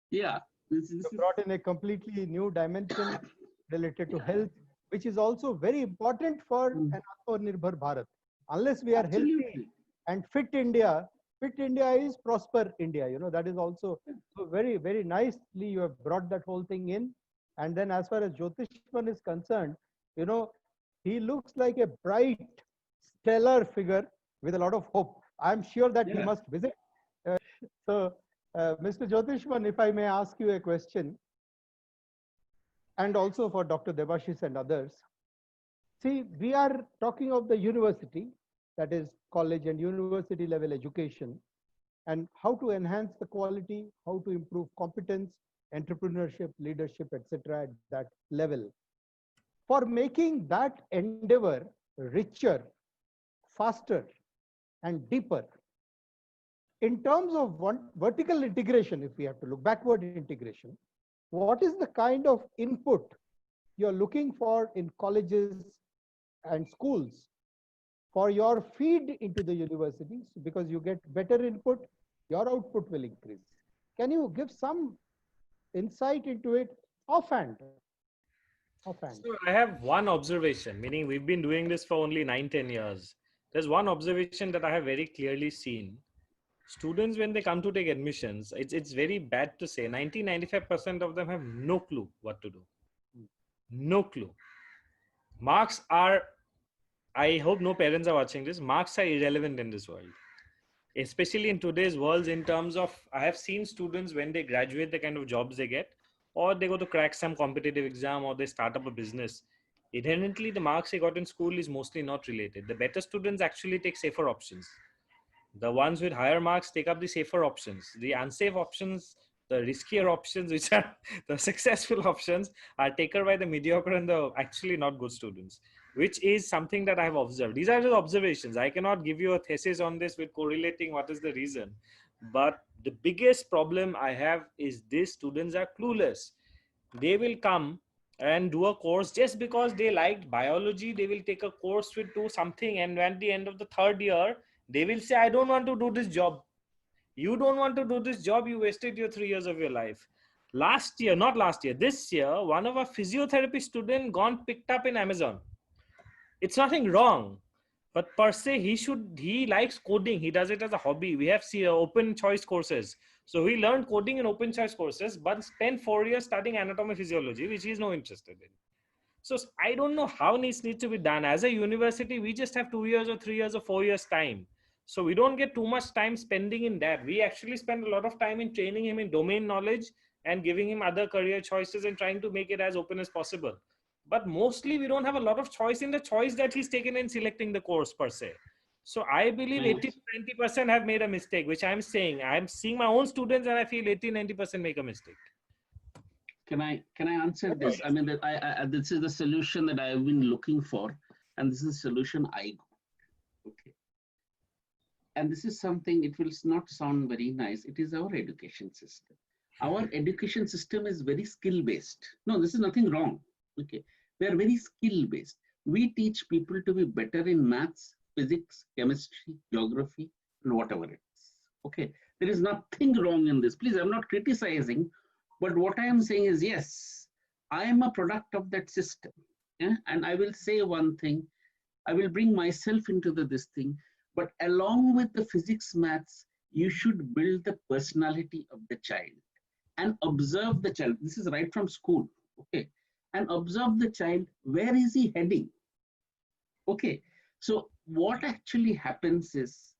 yeah, this you is brought in a completely new dimension related to health, which is also very important for an Atmanirbhar Bharat. Unless we are healthy absolutely. and fit India is prosper India. You know, that is also so very, very nicely you have brought that whole thing in. And then as far as Jyotishman is concerned, you know, he looks like a bright, stellar figure with a lot of hope. I'm sure that he Yeah. must visit. Mr. Jyotishman, if I may ask you a question, and also for Dr. Debashis and others. See, we are talking of the university, that is college and university level education, and how to enhance the quality, how to improve competence, entrepreneurship, leadership, etc. at that level. For making that endeavor richer, faster, and deeper, in terms of vertical integration, if we have to look backward integration, what is the kind of input you're looking for in colleges and schools for your feed into the universities? Because you get better input, your output will increase. Can you give some insight into it offhand? Offhand. So I have one observation, meaning we've been doing this for only 9-10 years. There's one observation that I have very clearly seen. Students, when they come to take admissions, it's very bad to say 90-95% of them have no clue what to do. No clue. Marks are, I hope no parents are watching this, marks are irrelevant in this world. Especially in today's world, in terms of, I have seen students when they graduate, the kind of jobs they get, or they go to crack some competitive exam, or they start up a business. Inherently, the marks they got in school is mostly not related. The better students actually take safer options. The ones with higher marks take up the safer options. The unsafe options, the riskier options, which are the successful options, are taken by the mediocre and the actually not good students, which is something that I have observed. These are just observations. I cannot give you a thesis on this with correlating what is the reason. But the biggest problem I have is these students are clueless. They will come and do a course just because they liked biology. They will take a course with do something, and at the end of the third year, they will say, I don't want to do this job. You don't want to do this job. You wasted your 3 years of your life. This year, one of our physiotherapy students gone picked up in Amazon. It's nothing wrong, but per se, he likes coding. He does it as a hobby. We have open choice courses. So he learned coding in open choice courses, but spent 4 years studying anatomy physiology, which he's not interested in. So I don't know how this needs to be done. As a university, we just have 2 years or 3 years or 4 years time. So we don't get too much time spending in that. We actually spend a lot of time in training him in domain knowledge and giving him other career choices and trying to make it as open as possible. But mostly we don't have a lot of choice in the choice that he's taken in selecting the course per se. So I believe 80-90% have made a mistake, which I'm saying. I'm seeing my own students and I feel 80-90% make a mistake. Can I answer this? I mean, that this is the solution that I've been looking for, and this is the solution I got. Okay. And this is something, it will not sound very nice. It is our education system. Our education system is very skill-based. No, this is nothing wrong. Okay. We are very skill-based. We teach people to be better in maths, physics, chemistry, geography, and whatever it is. Okay. There is nothing wrong in this. Please, I'm not criticizing. But what I am saying is, yes, I am a product of that system. Yeah? And I will say one thing, I will bring myself into this thing, but along with the physics, maths, you should build the personality of the child and observe the child. This is right from school, okay? And observe the child, where is he heading? Okay, so what actually happens is,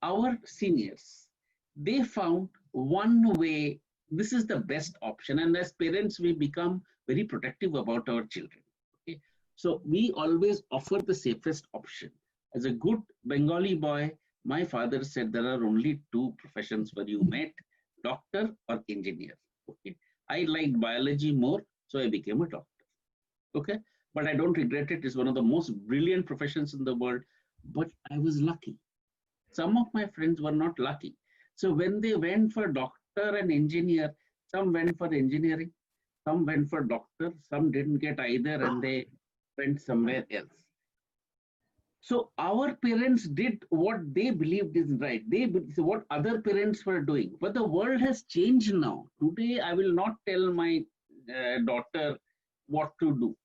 our seniors, they found one way. This is the best option, and as parents, we become very protective about our children. Okay? So we always offer the safest option. As a good Bengali boy, My father said there are only two professions for you, mate, doctor or engineer. Okay. I liked biology more, so I became a doctor. Okay. But I don't regret it. It's one of the most brilliant professions in the world. But I was lucky. Some of my friends were not lucky. So when they went for doctor and engineer, some went for engineering, some went for doctor, some didn't get either, and they went somewhere else. So our parents did what they believed is right. What other parents were doing. But the world has changed now. Today, I will not tell my daughter what to do.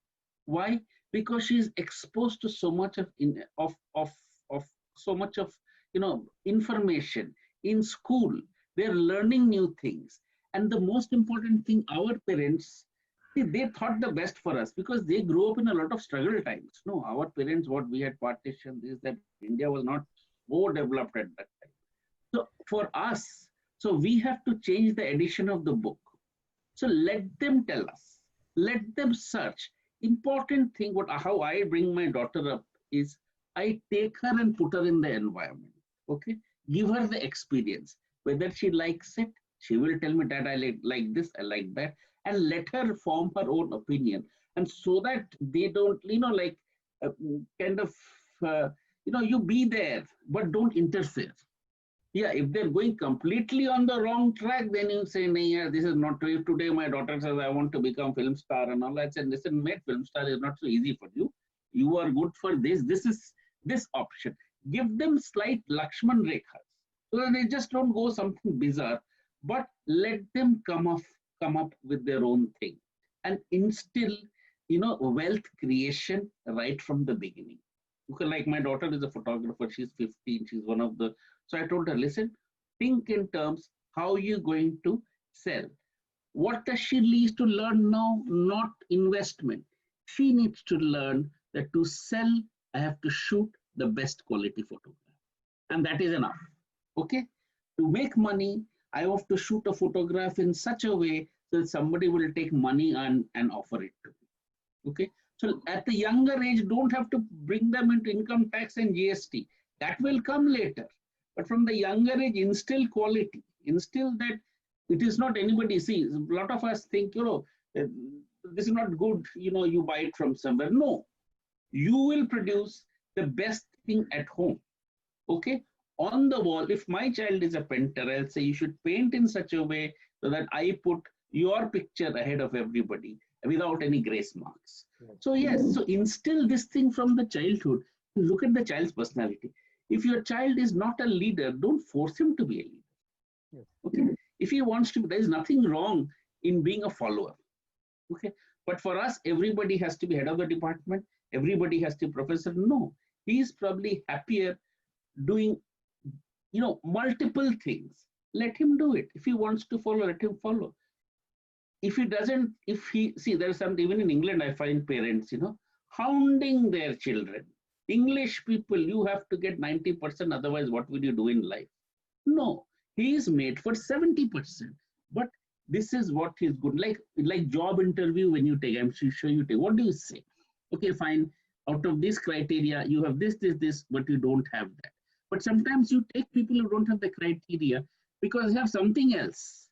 Why? Because she is exposed to so much of so much of information in school. They're learning new things, and the most important thing, our parents, they thought the best for us because they grew up in a lot of struggle times. No, our parents, what we had partition, is that India was not so developed at that time. So for us, so we have to change the edition of the book. So let them tell us, let them search. Important thing, how I bring my daughter up is I take her and put her in the environment. Okay, give her the experience. Whether she likes it, she will tell me that I like this, I like that, and let her form her own opinion. And so that they don't, you be there, but don't interfere. Yeah, if they're going completely on the wrong track, then you say, "No, yeah, this is not true." If today my daughter says, "I want to become film star," and all that, I said, "Listen, mate, film star is not so easy for you. You are good for this. This is this option." Give them slight Lakshman Rekhas, so that they just don't go something bizarre, but let them come up with their own thing and instill, wealth creation right from the beginning. Because like my daughter is a photographer, she's 15, she's one of the, so I told her, listen, think in terms, how are you going to sell? What does she need to learn now? Not investment. She needs to learn that to sell, I have to shoot the best quality photograph. And that is enough. Okay? To make money, I have to shoot a photograph in such a way that somebody will take money and offer it to me. Okay? So at the younger age, don't have to bring them into income tax and GST. That will come later. But from the younger age, instill quality. Instill that it is not anybody. See, a lot of us think, this is not good, you buy it from somewhere. No, you will produce the best thing at home. Okay? On the wall, if my child is a painter, I'll say you should paint in such a way so that I put your picture ahead of everybody without any grace marks. So yes, so instill this thing from the childhood. Look at the child's personality. If your child is not a leader, don't force him to be a leader. Yes. Okay. If he wants to, there is nothing wrong in being a follower. Okay. But for us, everybody has to be head of the department. Everybody has to be professor. No, he is probably happier doing, multiple things. Let him do it. If he wants to follow, let him follow. If he doesn't, there's something, even in England, I find parents, hounding their children. English people, you have to get 90%, otherwise what will you do in life? No, he is made for 70%. But this is what he's good. Like job interview, when you take, I'm sure you take, what do you say? Okay, fine. Out of this criteria, you have this, but you don't have that. But sometimes you take people who don't have the criteria because they have something else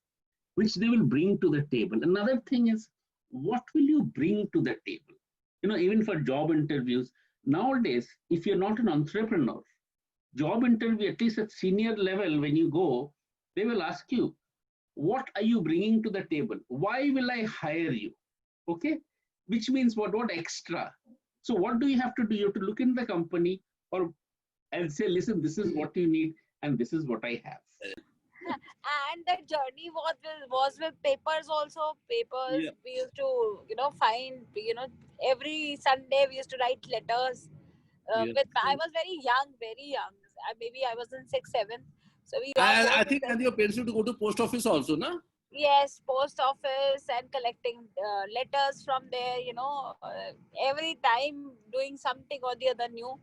which they will bring to the table. Another thing is, what will you bring to the table? Even for job interviews, nowadays, if you're not an entrepreneur, job interview, at least at senior level, when you go, they will ask you, what are you bringing to the table? Why will I hire you? Okay, which means what extra? So what do you have to do? You have to look in the company and say, listen, this is what you need and this is what I have. And the journey was with papers also. Papers, yeah. We used to, find, every Sunday we used to write letters. I was very young. Maybe I was in 6th, 7th. So we. And I think that your parents used to go to post office also, no? Yes, post office and collecting letters from there. Every time doing something or the other new.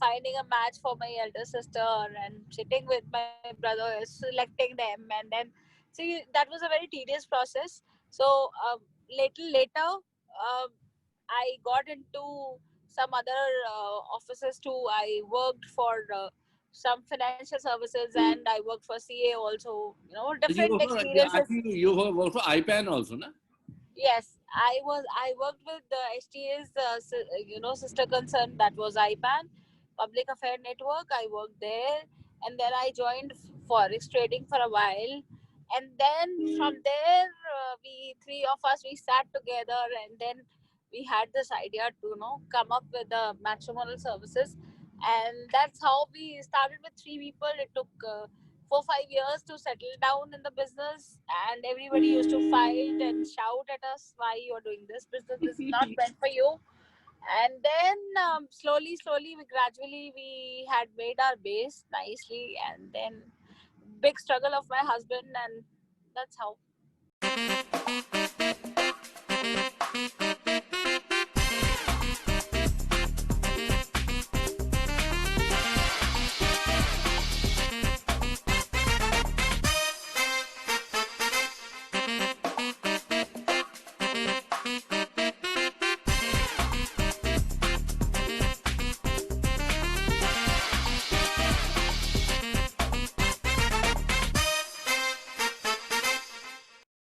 Finding a match for my elder sister and sitting with my brother, selecting them, and then see, that was a very tedious process. So little later, I got into some other offices too. I worked for some financial services, and I worked for CA also. You know, You different also, I experiences. think you worked for IPAN also, na? Yes, I worked with the HTA's sister concern, that was IPAN, Public Affair Network. I worked there, and then I joined forex trading for a while, and then from there we three of us, we sat together, and then we had this idea to come up with the matrimonial services, and that's how we started with three people. It took 4-5 years to settle down in the business, and everybody used to fight and shout at us, why you are doing this business, this is not meant for you. And then slowly we gradually we had made our base nicely, and then big struggle of my husband, and that's how.